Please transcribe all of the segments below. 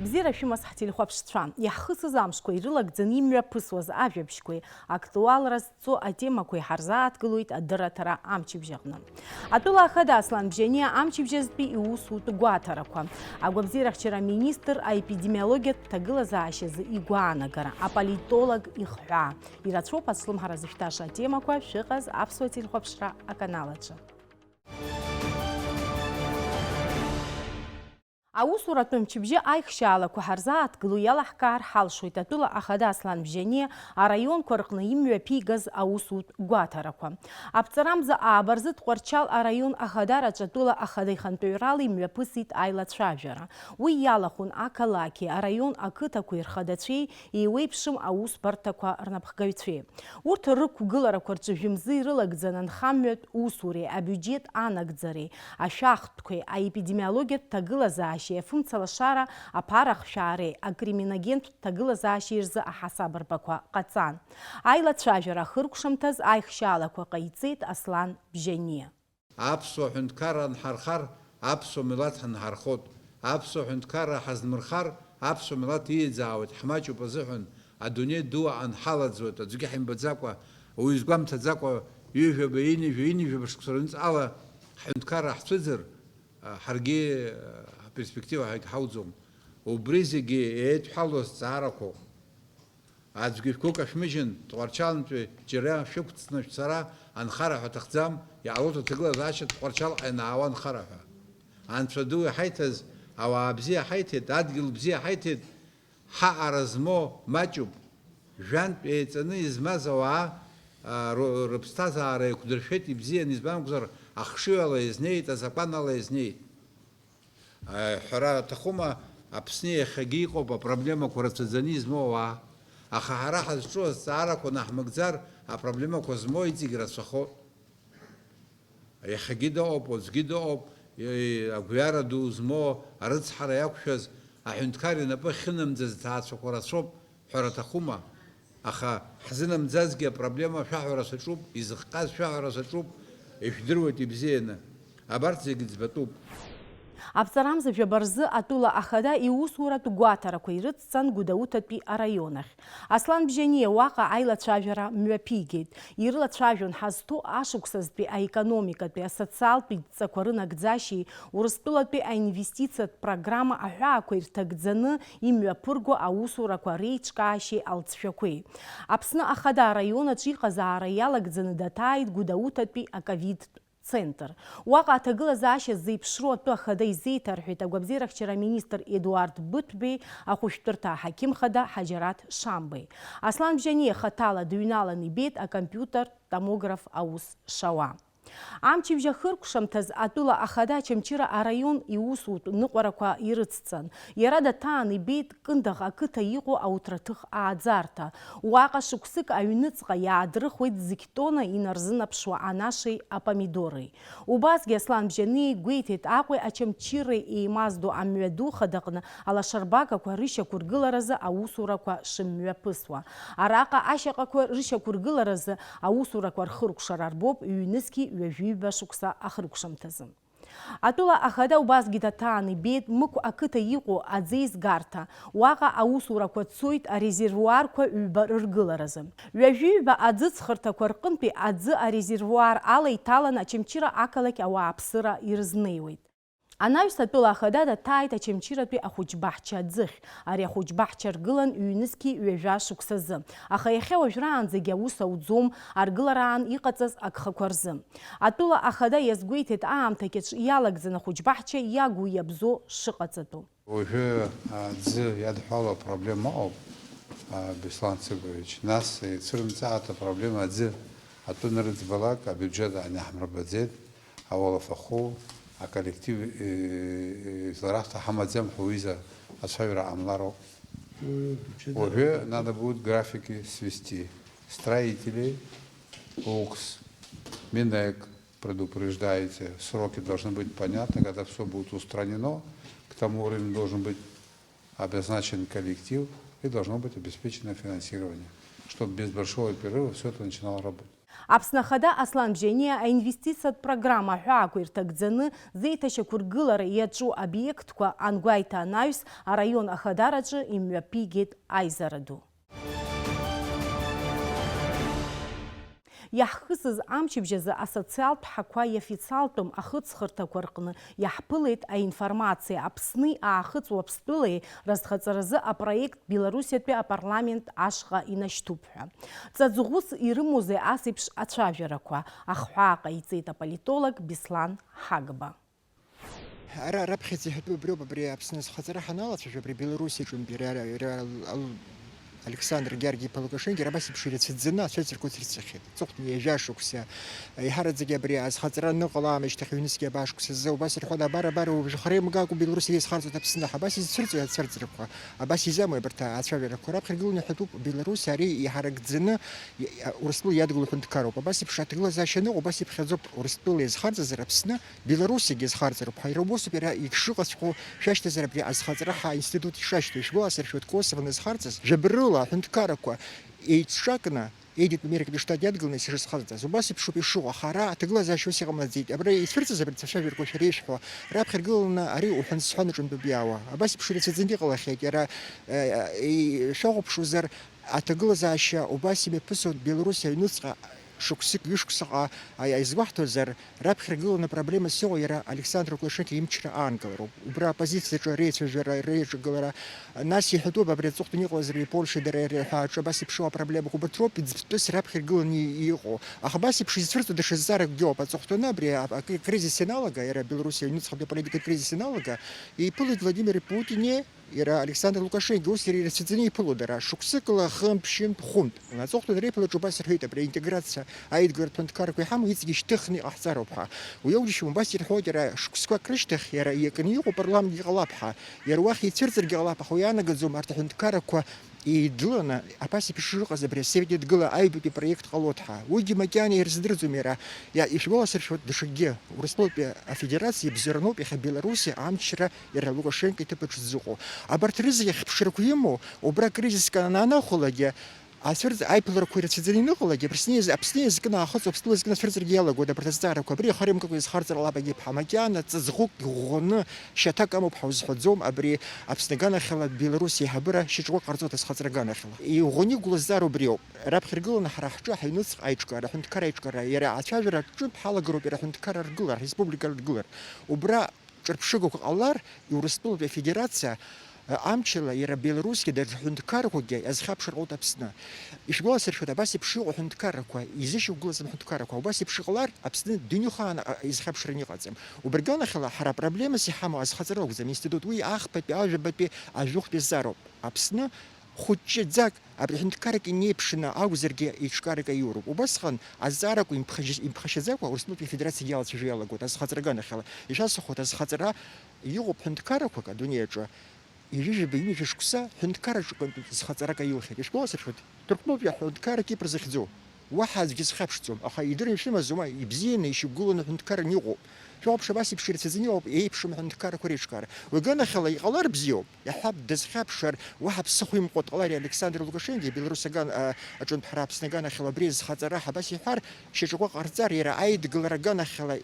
Бзира шәымазҳаҭ илхәаԥшцәа, иаҳхысыз амшқәа ирылагӡаны имҩаԥысуаз ажәабжьқәеи, актуалра зҵо атемақәеи ҳарзааҭгылоит адырраҭара амчыбжьаҟны. Атәыла ахада Аслан Бжьаниа амчыбжьазтәи иусутә гәаҭарақәа, агәабзиарахьчара аминистр аепидемиологиатә ҭагылазаашьазы игәаанагара, аполитолог ихҳәаа. Ирацәоуп ацәлымҳара зышәҭаша атемақәа шәыҟаз аԥсуа телехәаԥшра аканал аҿы. Аусуратә мчыбжьы аихшьаалақәа ҳарзааҭгыло иалаҳкаар ҳалшоит атәыла ахада Аслан Бжьаниа араионқәа рҟны имҩаԥигаз аусутә гәаҭарақәа. Аԥҵарамза аабарзыҭ Ҟәарчал араион ахадараҿы атәыла ахада ихантәаҩрала имҩаԥысит аилацәажәара. Уи иалахәын ақалақьи, араион ақыҭақәеи рхадацәеи, еиуеиԥшым аусбарҭақәа рнапхгаҩцәеи. Урҭ рықәгыларақәа рҿы жәымзы ирылагӡан анхамҩатә усуреи, абиуџьет анагӡареи, ашәахтәқәеи, аепидемиологиатә ҭагылазаашьеи, афымцалашара аԥарахшәаареи, акриминогентә ҭагылазаашьеи рзы аҳасабырбақәа ҟаҵан. Аилацәажәара ахыркәшамҭаз аихшьаалақәа ҟаиҵеит Аслан Бжьаниа. Аԥсуа ҳәынҭқарра анҳархар, аԥсуа милаҭ ҳанҳархот. Аԥсуа ҳәынҭқарра ҳазнмырхар, аԥсуа милаҭ иеиӡаауеит, ҳмаҷуп азыҳәан адунеи ду анҳалаӡуеит, аӡәгьы ҳимбаӡакәа, уаҩы изгәамҭаӡакәа, ҩыжәаба, инижәаба шықәса рынҵала ҳҳәынҭқарра ҳцәыӡыр, ҳаргьы перспектива ҳауӡом. Убри зегьы еидҳәалоу азҵаарақәоуп. Аӡәгьы шәгәык ашәмыжьын, Тҟәарчалтәи џьара шәықәҵны шәцара анхара ҳәа аҭахӡам, иаалоит аҭагылазаашьа Тҟәарчалҟа ианаауа анхара ҳәа. Анцәа ду иҳаиҭаз, ауаа бзиа ҳаиҭеит, адгьыл бзиа ҳаиҭеит, ҳаҟара змоу маҷуп. Жәантә еиҵаны измаз ауаа рыԥсҭазаара еиқәдыршәеит, ибзиан избан акәзар, ахшыҩала изнеит, азакәанала изнеит. Ҳәара аҭахума, Аԥсны иахьагьы иҟоуп апроблемақәа рацәаӡаны измоу ауаа. Аха ҳара ҳазҿу азҵаарақәа наҳмыгӡар, апроблемақәа змоу иҵегь рацәахоит. Иахьагьы дыҟоуп, уаҵәгьы дыҟоуп, агәҩара ду змоу, арыцҳара иақәшәаз, аҳәынҭқар инапы ахьынамӡаз ҭаацәақәа рацәоуп, ҳәара аҭахума. Аха ҳзынамӡазгьы апроблема шәаҳәара саҿуп, изыхҟаз шәаҳәара саҿуп, ишәдыруеит ибзианы. Абарҭ зегьы ӡбатәуп. Аԥҵарамза жәабарзы атәыла ахада иусуратә гәаҭарақәа ирыцҵан Гәдоуҭатәи араион ахь. Аслан Бжьаниа уаҟа аилацәажәара мҩаԥигеит. Ирылацәажәон ҳазҭо ашықәсазтәи аекономикатәи, асоциалтәи дҵақәа рынагӡашьеи, Урыстәылатәи аинвестициатә программа аҳәаақәа ирҭагӡаны имҩаԥырго аусурақәа реиҿкаашьеи алҵшәақәеи. Аԥсны ахада араион аҿы иҟазаара иалагӡаны даҭааит Гәдоуҭатәи аковидтә центр. Уаҟа аҭагылазаашьа зеиԥшроу атәы ахада изеиҭарҳәеит агәабзиарахьчара аминистр Едуард Быҭәбеи, ахәышәтәырҭа аҳақьым хада Ҳаџьараҭ Шамбеи. Аслан Бжьаниа хаҭала дыҩналан ибеит акомпиутер томограф аус шауа. Амчыбжьа ахыркәшамҭаз атәыла ахада Очамчыра араион иусутә ныҟәарақәа ирыцҵан. Иара даҭаан ибеит Кындаӷ ақыҭа иҟоу ауҭраҭых ааӡарҭа. Уаҟа шықәсык аҩныҵҟа иаадрыхуеит зегь тонна инарзынаԥшуа анашеи апомидори. Убасгьы Аслан Бжьаниа игәеиҭеит Аҟәеи Очамчыреи еимаздо амҩаду хадаҟны алашарбагақәа рышьақәыргыларазы аусурақәа шымҩаԥысуа. Араҟа ашьаҟақәа рышьақәыргыларазы аусурақәа рхыркәшара рбоуп ҩнызқьи ҩажәиҩба шықәса ахыркәшамҭазы. Атәыла ахада убасгьы даҭаан ибеит Мықә ақыҭа иҟоу аӡеизгарҭа. Уаҟа аусурақәа цоит арезервуарқәа ҩба рыргыларазы. Ҩажәиҩба аӡыҵхырҭақәа рҟынтәи аӡы арезервуар ала иҭалан Очамчыра ақалақь ауааԥсыра ирызнеиуеит. Анаҩс атәыла ахада даҭааит Очамчыратәи ахәыҷбаҳча аӡыхь. Ари ахәыҷбаҳча ргылан ҩнызқьи ҩажәа шықәсазы. Аха иахьа уажәраанӡагьы аус ауӡом аргылараан иҟаҵаз агхақәа рзы. Атәыла ахада иазгәеиҭеит аамҭагьаҿ иалагӡан ахәыҷбаҳча иагу иабзо шыҟаҵатәу. Уажәы аӡы иадҳәало апроблема ыҟоуп, Беслан Цыгович. Нас ицәырымҵааит апроблема аӡы атәы нарыӡбалак абиуџьет аанаҳмырбаӡеит, ауалафахәы коллектив зларахта хамадзем хуиза отшавера амларо. Уже надо будет графики свести. Строители, УКС, Минэк предупреждаете, сроки должны быть понятны, когда все будет устранено, к тому времени должен быть обозначен коллектив и должно быть обеспечено финансирование, чтобы без большого перерыва все это начинало работать. Аԥсны Ахада Аслан Бжьаниа аинвестициатә программа ҳәаақәа ирҭагӡаны зеиҭашьақәыргылара иаҿу обиектқәа ангәаиҭа анаҩс араион ахадараҿы имҩаԥигеит аизара ду. Иаҳхысыз амчыбжьазы асоциалтә ҳақәа иафициалтәым ахыҵхырҭақәа рҟны иаҳԥылеит аинформациа Аԥсни аахыҵ-Уаԥстәылеи разхаҵаразы апроект Белоруссиатәи апарламент ашҟа инашьҭуп ҳәа. Ҵаҵӷәыс ирымоузеи асеиԥш ацәажәарақәа, ахҳәаа ҟаиҵеит аполитолог Беслан Ҳагба. Раԥхьаӡа иҳәатәу абриоуп, абри Аԥсны азхаҵара ҳаналацәажәа, абри Белоруссиаҿынтәи Александр Георгиевич Лукашенко абас еиԥш ирацәаӡаны ацәаҵарқәа ырҵихит. Ҵыхәтәаны ҩажәа-шықәса иҳараӡагьы абри азхаҵара аныҟала аамышьҭахь ҩынызқьи абаашықәсазы убас ирҳәон абар убжахара еимгакәа Белоруссиа иазхарҵоит Аԥсны, абас изцәырҵуеит ацәаҵарқәа, абас изамуеит абарҭ ацәажәарақәа. Раԥхьа иргыланы иҳәатәуп Белоруссиа ари иҳаракӡаны Урыстәыла иадгыло ҳәынҭқаруп. Абас еиԥш аҭагылазаашьа аныҟоу, абас иԥхьаӡоуп Урыстәыла иазхарҵазар Аԥсны Белоруссиагьы иазхарҵароуп. Иара убасоуп иара ишыҟаҵәҟьоу шәашьҭазар абри азхаҵара ҳаинститут ишашьҭоу ишгәаласыршәоит Косово назхарҵаз Жабырыла ҳәынҭқарақәа еицҿакны Едит Америкатәи штат иадгыланы ишазхарҵаз. Убас еиԥш ауп ишыҟоу, ҳара аҭагылазаашьа ус иҟамлаӡеит. Абра ицәырҵыз абри ацәажәарақәа шәара ишәҳәо, раԥхьа иргыланы ари уҳәан-сҳәан аҿынтәоуп иаауа. Абас еиԥш ирацәаӡаны иҟалахьеит. Иара шәаҟәыԥшызар аҭагылазаашьа убас имҩаԥысуеит Белоруссиа аҩнуҵҟа шықәсык ҩышықәсаҟа изгәаҳҭозар, раԥхьа иргыланы апроблемас иҟоу иара Александр Лукашенко имчра аанкылароуп. Убра апозициаҿы реицәажәара, реиҿагылара, нас иҳәатәуп абри аҵыхәтәаны иҟалазар Польшеи дареи ҳәа абас еиԥшу апроблемақәа убарҭ роуп иӡбтәыс раԥхьа иргыланы иҟоу. Аха абас еиԥш изцәырҵуа даҽа зҵааракгьы ауп. Аҵыхәтәаны абри акризис ианалага, иара Белоруссиа аҩнуҵҟатәи аполитикатә кризис ианалага, иԥылеит Владимир Путини иара Александр Лукашенко ус ирацәаӡаны иԥыло дара шықәсыкала хымԥ, шьынтә, хәынтә. Аҵыхәтәаны реиԥылаҿ убас ирҳәеит абри аинтеграциа аидгыларатә ҳәынҭқарақәа иҳамоу иҵегьы шьҭыхны иҟаҳҵароуп ҳәа. Уи аудишьым убас ирҳәоит иара шықәсқәак рышьҭахь иара иакны иҟоу парламентгьы ҟалап ҳәа. Иара уахь ицәырҵыргьы ҟалап, аха уи анагаӡом арҭ аҳәынҭқарақәа идланы абас еиԥш ишыҟаз абри асовет Идгыла аҩбатәи проект ҟалоит ҳәа. Уигьы макьана ирыздырӡом иара. Ишгәаласыршәоит даҽакгьы Урыстәылатәи афедерациа ибзараноуп иахьа Белоруссиа амчра иара Лукашенко иҭыԥаҿ зыҟоу. Абарҭ рызегьы хьԥшрақәа имоу, убра кризиск ананахәалагьы аиԥыларақәа ирацәаӡаны иныҟалагьы Аԥсны иазкны аахыҵ Уаԥстәыла иазкны ацәырҵыргьы иалагоит абарҭ азҵаарақәа. Абри ахара еимгакәа изхарҵара лабагьы ԥҳа макьана ҵаҵӷәык иӷәӷәаны шьаҭак амоуп ҳәа узҳәаӡом абри Аԥсны аганахьала Белоруссиа еиҳабыра шьаҿақәак ҟарҵоит азхаҵара аганахьала. Иӷәӷәаны иқәло азҵаара убри ауп. Раԥхьа иргыланы ҳара ҳҿы ҳаҩнуҵҟа аиҿкаара, аҳәынҭқар аиҿкаара, иара ацәажәара аҿынтә ҳалагароуп иара аҳәынҭқар аргылар, республика аргылар. Убра ҿырԥшыгақәа ҟалар Урыстәылатәи афедерациа амчала иара Белоруссиа даҽа ҳәынҭқарақәагьы иазхьаԥшыр ҟалоит Аԥсны. Ишгәаласыршәоит абас еиԥш иҟоу ҳәынҭқарақәа, изышьақәгылаз ҳәынҭқарақәа, убас еиԥш иҟалар Аԥсны дыҩнухаан изхьаԥшраны иҟаӡам. Убри аганахьала ҳара апроблемас иҳамоу азхаҵара акәӡам институт, уи ахԥатәи, ажәабатәи, ажәохәтәи зҵаароуп. Аԥсны хәыҷҷаӡак абри ҳәынҭқарак инеиԥшны акәзаргьы еиҿкаарак аиуроуп. Убасҟан азҵаарақәа имԥхашьаӡакәа Урыстәылатәи афедерациа иалацәажәо иалагоит азхаҵара аганахьала. Ишазҭаху азхаҵара иҟоуп ҳәынҭқарақәак адунеи аҿы. Ижыжьа-ҩынҩажьа шықәса ҳәынҭқараҿы зхаҵарак аиухьеит. Ишгәаласыршәоит Ҭырқәтәылатәи аҳәынҭқарак ипыр захьӡу. Уаҳа аӡәгьы зхьаԥшӡом, аха идырны ишымазоума ибзианы ишьақәгыланы ҳәынҭқарак иҟоуп. Шәоуп абас еиԥш ирацәаӡаны иҟоуп еиԥшым ҳәынҭқарақәа реиҿкаара. Уи аганахьала иҟалар бзиоуп. Иаҳҳәап дазхьаԥшыр уаҳа ԥсыхәа имҟәо дҟалар Александр Лукашенко Беларусь аҿынтә ҳара Аԥсны аганахьала абри азхаҵара абас иҳәар шьаҿақәак ҟарҵар иара аидгылара аганахьала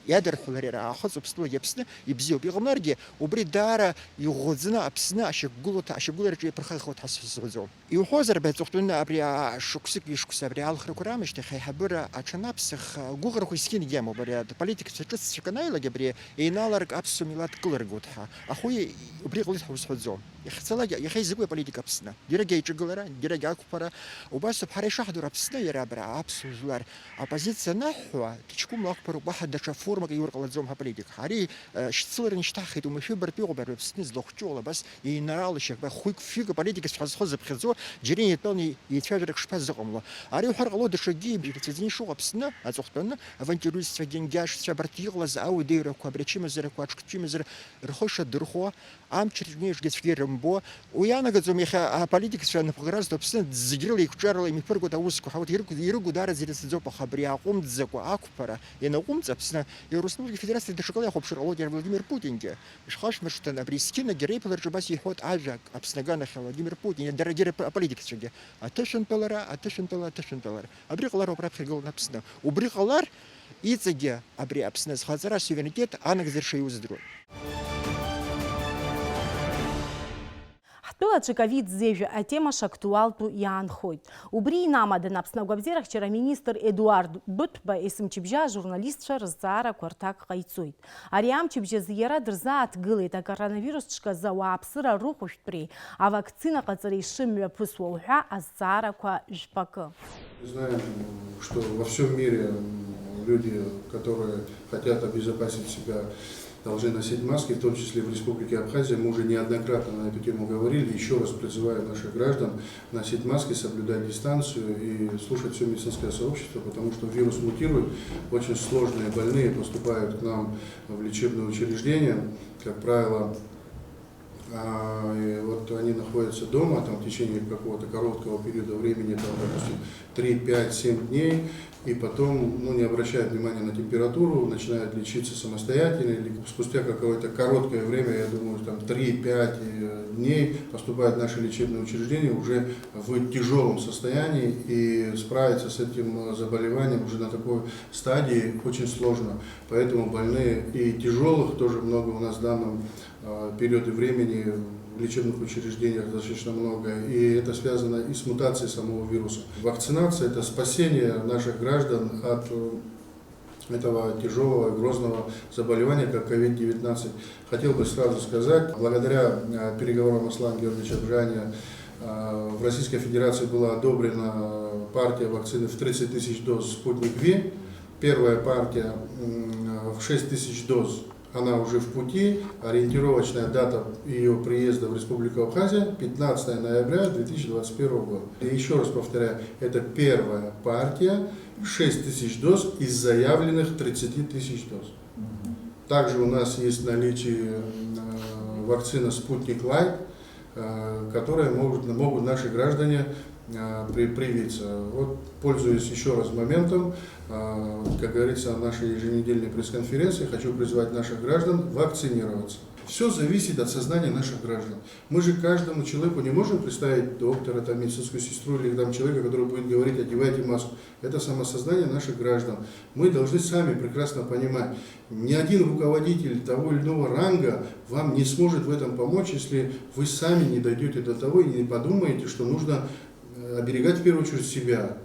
иадырҳәалар иара аахыҵ Уаԥстәылагьы Аԥсны ибзиоуп. Иҟамларгьы убри даара иӷәӷәаӡаны Аԥсны ашьақәгылараҿы иаԥырхагахуеит ҳәа сзыӡбом. Иуҳәозар абри аҵыхәтәаны абри шықәсык ишықәса абри алхрақәа раамышьҭахь аиҳабыра аҽанаԥсах гәыӷрақәа искьынгьы амоуп абри аполитикацәа ҿыццәак анаилагь абри еинааларак аԥсуа милаҭ кылыргоит ҳәа. Аха уи убри ҟалеит ҳәа узҳәаӡом. Иахьа изакәи аполитика Аԥсны? Дирагь аиҿагылара, дирагь ақәԥара. Убасоуп ҳара ишаҳдур Аԥсны иара абра аԥсуа жәлар апозициа анаҳҳәа ҭаҷкәымла ақәԥароуп уаҳа даҽа формак иурҟалаӡом ҳаполитика. Ари шьцыларан ишьҭаҳхит умашәыбартә иҟоуп абри Аԥсны злахәҷыла абас еинаралашьак хәик-фик аполитикас ҳазхоз зыԥхьаӡо џьара иатәаланы еицәажәарак шԥазыҟамло. Ари уҳәар ҟало даҽакгьы ирацәаӡаны ишыҟоу Аԥсны аҵыхәтәаны авантюристцәа, гьангьашцәа абарҭ иҟалаз ауадаҩрақәа, абри ачымазарақәа, аҽкчымазара рхы шадырхуа, амч рҿынеижәгьы цәгьа рымбо, уи анагаӡом иахьа аполитикацәа напыӷразтәу Аԥсны зегьы рыла еиқәҿарыла имиԥыргоит аусқәа. Ирыгу даараӡа ирацәаӡоуп, аха абри аҟәымҵӡакәа ақәԥара ианаҟәымҵ Аԥсны и Республика Федерация дошколах обширология Владимир Путинге. Шхашмер, что на Брискина, Герейпелер, Джабаси, ход Аджак, Абснаганах, Владимир Путин, дорогие политики. А Тешенпелера, Тешенпелер. Абрикалар обрабхигал написано. Убрикалар, Ицеге, Абриапснес, Хазара, суверенитет, Анакзерши уздруй. Ҳтәылаҿы зежәы атемаш актуалтәу иаанхоит. Убри инамадан Аԥсны агәабзиарахьчара министр Едуард Быҭәба есымчыбжьы ажурналистцәа рызҵаарақәа рҭак ҟаиҵоит. Ари амчыбжьазы иара дырзааҭгылеит акоронавирус ҿказ ауааԥсыра рыхәышәтәреи авакцина ҟаҵареи шымҩаԥысуа уҳәа азҵаарақәа жәпакы. Знаем, что во всем мире люди, которые хотят обезопасить себя, должны носить маски, в том числе в Республике Абхазия. Мы уже неоднократно на эту тему говорили. Еще раз призываю наших граждан носить маски, соблюдать дистанцию и слушать все медицинское сообщество, потому что вирус мутирует. Очень сложные больные поступают к нам в лечебные учреждения. Как правило, и вот они находятся дома там, в течение какого-то короткого периода времени, там, допустим, 3, 5, 7 дней, и потом не обращают внимания на температуру, начинают лечиться самостоятельно, или спустя какое-то короткое время, я думаю, там 3-5 дней поступают в наши лечебные учреждения уже в тяжелом состоянии, и справиться с этим заболеванием уже на такой стадии очень сложно. Поэтому больные и тяжелых тоже много у нас в данном периоде времени в лечебных учреждениях достаточно много, и это связано и с мутацией самого вируса. Вакцинация – это спасение наших граждан от этого тяжелого и грозного заболевания, как COVID-19. Хотел бы сразу сказать, благодаря переговорам Аслана Георгиевича Бжаня в Российской Федерации была одобрена партия вакцины в 30 тысяч доз «Спутник Ви». Первая партия в 6 тысяч доз. Она уже в пути, ориентировочная дата ее приезда в Республику Абхазия 15 ноября 2021 года. И еще раз повторяю, это первая партия, 6 тысяч доз из заявленных 30 тысяч доз. Также у нас есть в наличии вакцина «Спутник Лайт», которые могут наши граждане привиться. Вот, пользуясь еще раз моментом, как говорится, на нашей еженедельной пресс-конференции, хочу призвать наших граждан вакцинироваться. Все зависит от сознания наших граждан. Мы же каждому человеку не можем представить доктора, там, медицинскую сестру или там, человека, который будет говорить: одевайте маску. Это самосознание наших граждан. Мы должны сами прекрасно понимать, ни один руководитель того или иного ранга вам не сможет в этом помочь, если вы сами не дойдете до того и не подумаете, что нужно оберегать в первую очередь себя,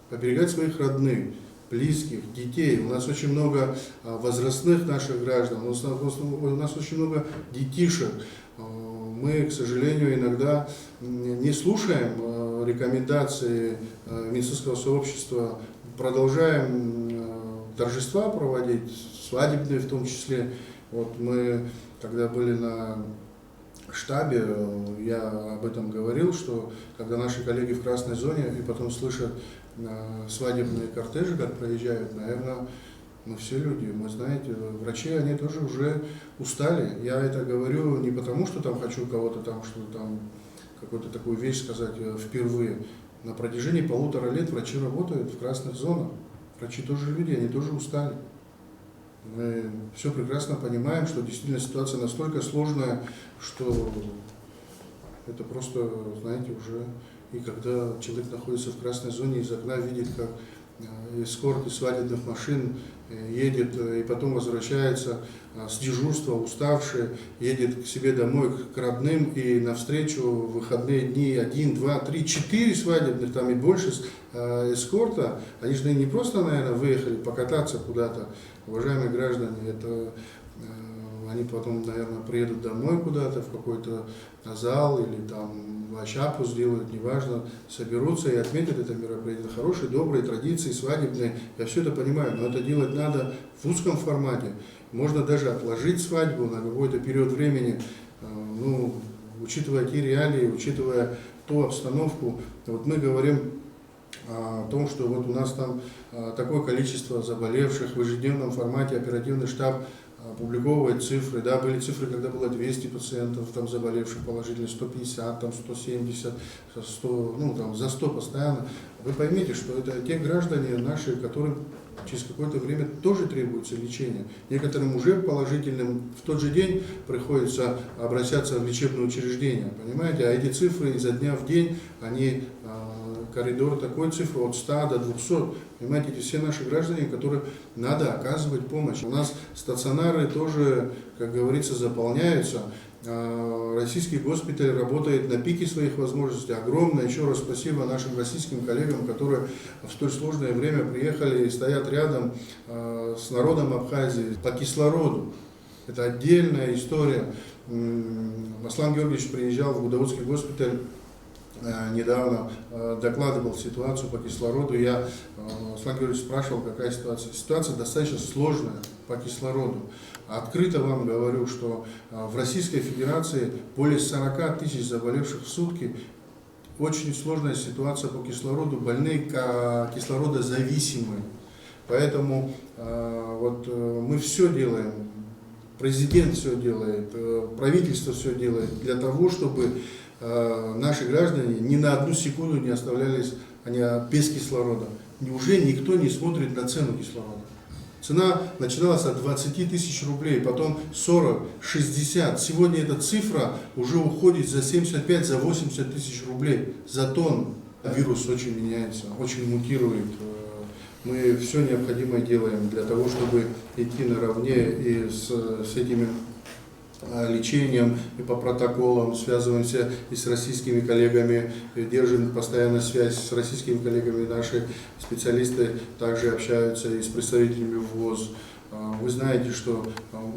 оберегать своих родных, близких, детей. У нас очень много возрастных наших граждан, у нас очень много детишек. Мы, к сожалению, иногда не слушаем рекомендации медицинского сообщества, продолжаем торжества проводить, свадебные в том числе. Вот мы, когда были на штабе, я об этом говорил, что когда наши коллеги в красной зоне и потом слышат свадебные кортежи, как проезжают, наверное, все люди, мы знаете, врачи, они тоже уже устали. Я это говорю не потому, что там хочу кого-то там, что-то там, какую-то такую вещь сказать впервые. На протяжении 1,5 лет врачи работают в красных зонах. Врачи тоже люди, они тоже устали. Мы все прекрасно понимаем, что действительно ситуация настолько сложная, что это просто, знаете, уже... И когда человек находится в красной зоне, из окна видит, как эскорт из свадебных машин едет и потом возвращается с дежурства, уставший, едет к себе домой, к родным, и навстречу в выходные дни 1, 2, 3, 4 свадебных, там и больше эскорта. Они же не просто, наверное, выехали покататься куда-то, уважаемые граждане, это... Они потом, наверное, приедут домой куда-то, в какой-то зал или там шапку сделают, неважно, соберутся и отметят это мероприятие. Это хорошие, добрые традиции, свадебные. Я все это понимаю, но это делать надо в узком формате. Можно даже отложить свадьбу на какой-то период времени, учитывая те реалии, учитывая ту обстановку. Вот мы говорим о том, что вот у нас там такое количество заболевших, в ежедневном формате оперативный штаб опубликовывать цифры. Да, были цифры, когда было 200 пациентов там, заболевших положительно, 150, там, 170, 100, ну, там, за 100 постоянно. Вы поймите, что это те граждане наши, которым через какое-то время тоже требуется лечение. Некоторым уже положительным в тот же день приходится обращаться в лечебное учреждение. Понимаете? А эти цифры изо дня в день, они коридор такой цифры от 100 до 200. Понимаете, эти все наши граждане, которым надо оказывать помощь. У нас стационары тоже, как говорится, заполняются. Российский госпиталь работает на пике своих возможностей. Огромное еще раз спасибо нашим российским коллегам, которые в столь сложное время приехали и стоят рядом с народом Абхазии по кислороду. Это отдельная история. Аслан Георгиевич приезжал в Гудаутский госпиталь недавно, докладывал ситуацию по кислороду. Я Аслан Георгиевич спрашивал, какая ситуация. Ситуация достаточно сложная по кислороду. Открыто вам говорю, что в Российской Федерации более 40 тысяч заболевших в сутки. Очень сложная ситуация по кислороду, больные кислородозависимые. Поэтому вот мы все делаем, президент все делает, правительство все делает для того, чтобы наши граждане ни на одну секунду не оставлялись без кислорода. Уже никто не смотрит на цену кислорода. Цена начиналась от 20 тысяч рублей, потом 40, 60. Сегодня эта цифра уже уходит за 75, за 80 тысяч рублей за тонну. Вирус очень меняется, очень мутирует. Мы все необходимое делаем для того, чтобы идти наравне и с этими лечением и по протоколам, связываемся и с российскими коллегами, держим постоянно связь с российскими коллегами, наши специалисты также общаются и с представителями ВОЗ. Вы знаете, что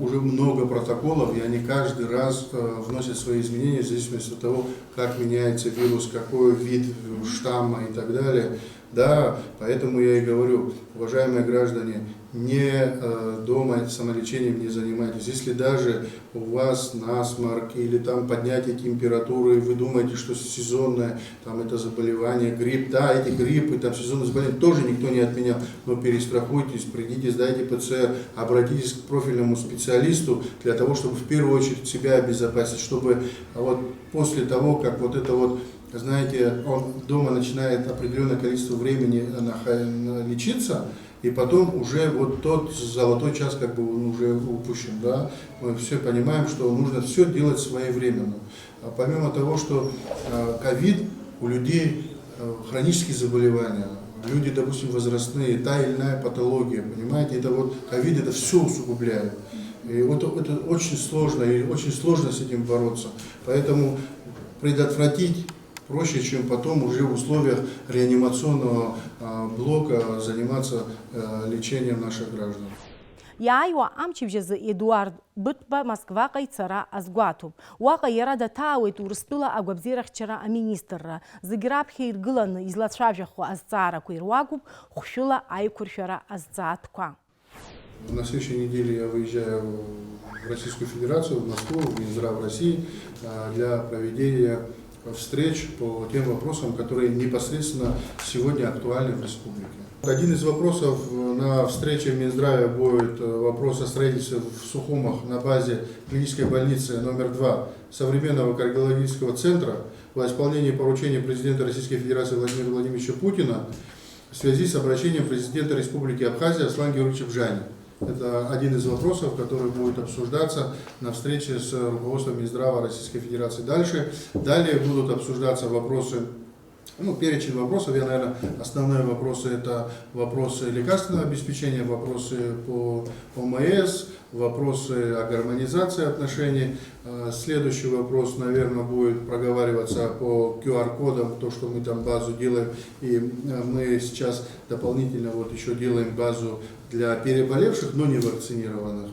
уже много протоколов, и они каждый раз вносят свои изменения в зависимости от того, как меняется вирус, какой вид штамма и так далее. Да, поэтому я и говорю, уважаемые граждане, не дома самолечением не занимайтесь. Если даже у вас насморк или там поднятие температуры, вы думаете, что сезонное там это заболевание, грипп, да, эти гриппы, там сезонные заболевания тоже никто не отменял, но перестрахуйтесь, придите, сдайте ПЦР, обратитесь к профильному специалисту для того, чтобы в первую очередь себя обезопасить, чтобы вот после того, как вот это вот, знаете, он дома начинает определенное количество времени лечиться, и потом уже вот тот золотой час как бы он уже упущен, да, мы все понимаем, что нужно все делать своевременно. А помимо того, что ковид у людей хронические заболевания, люди, допустим, возрастные, та или иная патология, понимаете, это вот ковид это все усугубляет. И вот это очень сложно, и очень сложно с этим бороться. Поэтому предотвратить проще, чем потом уже в условиях реанимационного блока заниматься лечением наших граждан. Иааиуа амчыбжьазы Едуард Бытба Москваҟа ицара азгәаҭоуп. Уаҟа иара даҭаауеит Урыстәыла агәабзиарахьчара аминистрра. Зегьы раԥхьа иргыланы излацәажәахо азҵаарақәа ируакуп хәшәыла аиқәыршәара азҵаатәқәа. На следующей неделе я выезжаю в Российскую Федерацию, в Москву, в Минздрав России для проведения встреч по тем вопросам, которые непосредственно сегодня актуальны в республике. Один из вопросов на встрече в Минздраве будет вопрос о строительстве в Сухумах на базе клинической больницы номер 2 современного кардиологического центра во исполнении поручения президента Российской Федерации Владимира Владимировича Путина в связи с обращением президента Республики Абхазия Аслана Георгиевича Бжани. Это один из вопросов, который будет обсуждаться на встрече с руководством Минздрава Российской Федерации. Далее будут обсуждаться вопросы, перечень вопросов, основные вопросы это вопросы лекарственного обеспечения, вопросы по ОМС, вопросы о гармонизации отношений. Следующий вопрос, наверное, будет проговариваться по QR-кодам, то, что мы там базу делаем, и мы сейчас дополнительно еще делаем базу для переболевших, но не вакцинированных.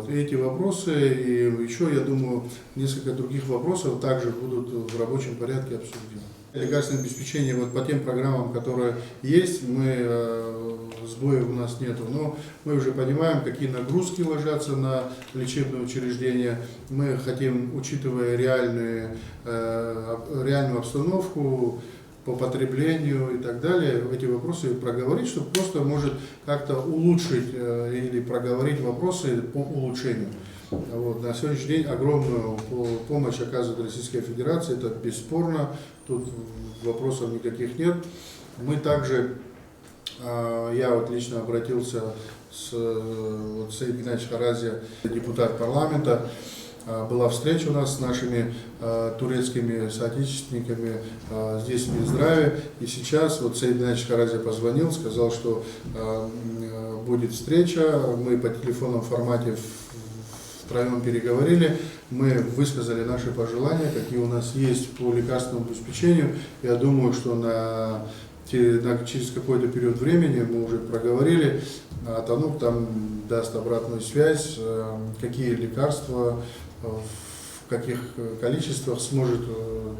Эти вопросы и еще, я думаю, несколько других вопросов также будут в рабочем порядке обсуждены. Лекарственное обеспечение по тем программам, которые есть, сбоев у нас нету, но мы уже понимаем, какие нагрузки ложатся на лечебные учреждения. Мы хотим, учитывая реальную обстановку, по потреблению и так далее, эти вопросы проговорить, чтобы просто, может, как-то улучшить или проговорить вопросы по улучшению. Вот. На сегодняшний день огромную помощь оказывает Российская Федерация, это бесспорно, тут вопросов никаких нет. Мы также, я вот лично обратился с Саид Геннадьевич Харази, депутат парламента, была встреча у нас с нашими турецкими соотечественниками здесь в Минздраве, и сейчас вот Саид Геннадьевич Харази позвонил, сказал, что будет встреча, мы по телефонному формате втроем переговорили, мы высказали наши пожелания, какие у нас есть по лекарственному обеспечению. Я думаю, что через какой-то период времени мы уже проговорили, а Танук там даст обратную связь, какие лекарства, в каких количествах сможет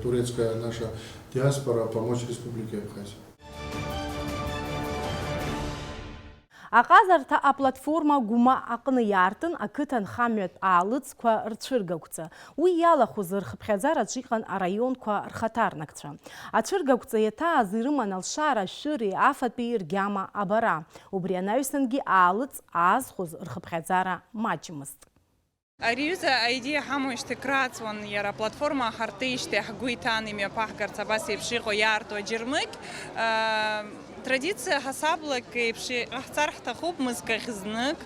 турецкая наша диаспора помочь Республике Абхазия. Аҟазарҭа аплатформа гума аҟны иаартын ақыҭан хамҩатә аалыҵқәа рцәыргақәҵа. Уи иалахәыз рхыԥхьаӡараҿы иҟан араионқәа рхаҭарнакцәа. Ацәыргақәҵа иаҭааз ирыман алшара, ашәыри, афатәи ргьама абара. Убри анаҩсангьы аалыҵ аазхәоз рхыԥхьаӡара маҷмызт. Ариуза аидея ҳамоушьҭ крааҵуан иара аплатформа ҳарҭеижьҭеи ҳгәы иҭан имҩаԥаҳгарц абас еиԥш иҟоу иаарту аџьырмыкь. Традиция ҳасаблак еиԥш иҟаҳҵар ҳҭахуп мызкахь знык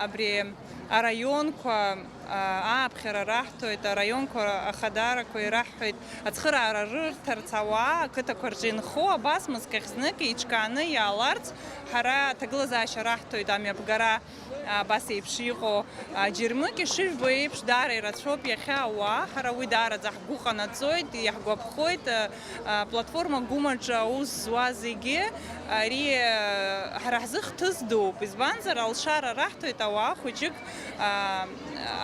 абри араионқәа ааԥхьара раҳҭоит, араионқәа ахадарақәа ираҳҳәоит ацхыраара рырҭарц ауаа ақыҭақәа рҿы инхо абас мызкахь знык еиҿкааны иааларц ҳара аҭагылазаашьа раҳҭоит амҩаԥгара абас еиԥш иҟоу аџьырмыкь ишыжәбо еиԥш даара ирацәоуп иахьа ауаа, ҳара уи даараӡа ҳгәы ҟанаҵоит, иаҳгәаԥхоит аплатформа гумаҿы аус зуа зегьы ари ҳара ҳзы хҭыс дууп, избанзар алшара раҳҭоит ауаа хәыҷык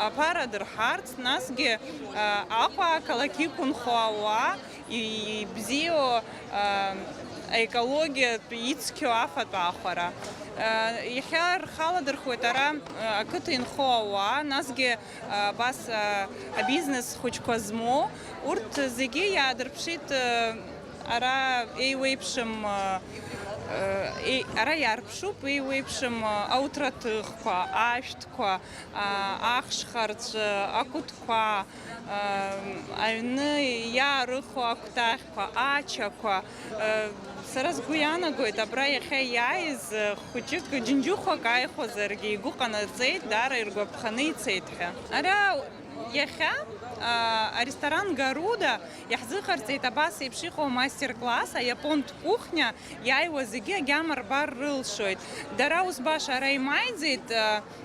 аԥара дырҳарц, насгьы Аҟәа ақалақь иқәынхо ауаа ибзиоу аекологиатә ицқьоу афатә аахәара. Иахьа рхаладырхуеит ара ақыҭа инхо ауаа, насгьы абас абизнес хәыҷқәа змоу, урҭ зегьы иаадырԥшит ара еиуеиԥшым ара иарԥшуп еиуеиԥшым ауҭраҭыхқәа, ашәҭқәа, ахшхарцә, акәытқәа, аҩны иаарыхо акәтаӷьқәа, ачақәа. Сара сгәы иаанагоит абра иахьа иааиз хәыҷык џьынџьыхәак ааихәозаргьы игәы ҟанаҵеит, даара иргәаԥханы ицеит ҳәа. Ара иахьа аресторан Гаруда иаҳзыҟарҵеит абас еиԥш иҟоу мастер-класс, аиапонтә кухня иааиуа зегьы агьама рбар рылшоит. Дара ус баша ара имааиӡеит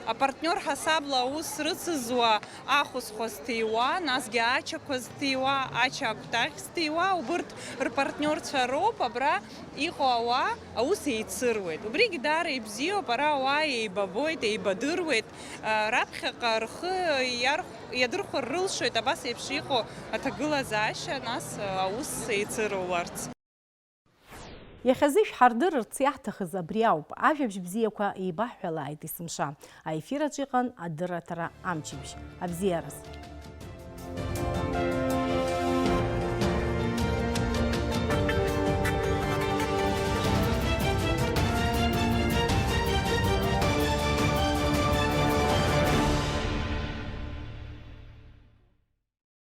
апартнер ҳасабла аус рыцызуа ахәызхәа зҭиуа, насгьы ачақәа зҭиуа, ача акәтаӷь зҭиуа, убырҭ рпартнерцәа роуп, абра иҟоу ауаа аус еицыруеит. Убригьы даара ибзиоуп, ара ауаа еибабоит, еибадыруеит, раԥхьаҟа рхы иадырхәар рылшоит абас еиԥш иҟоу аҭагылазаашьа, нас аус еицыруаларц. Иахьазы шәҳардырырц иаҳҭахыз абри ауп. Ажәабжь бзиақәа еибаҳҳәалааит есымша. Аефир аҿы иҟан адырраҭара амчыбжь. Абзиараз.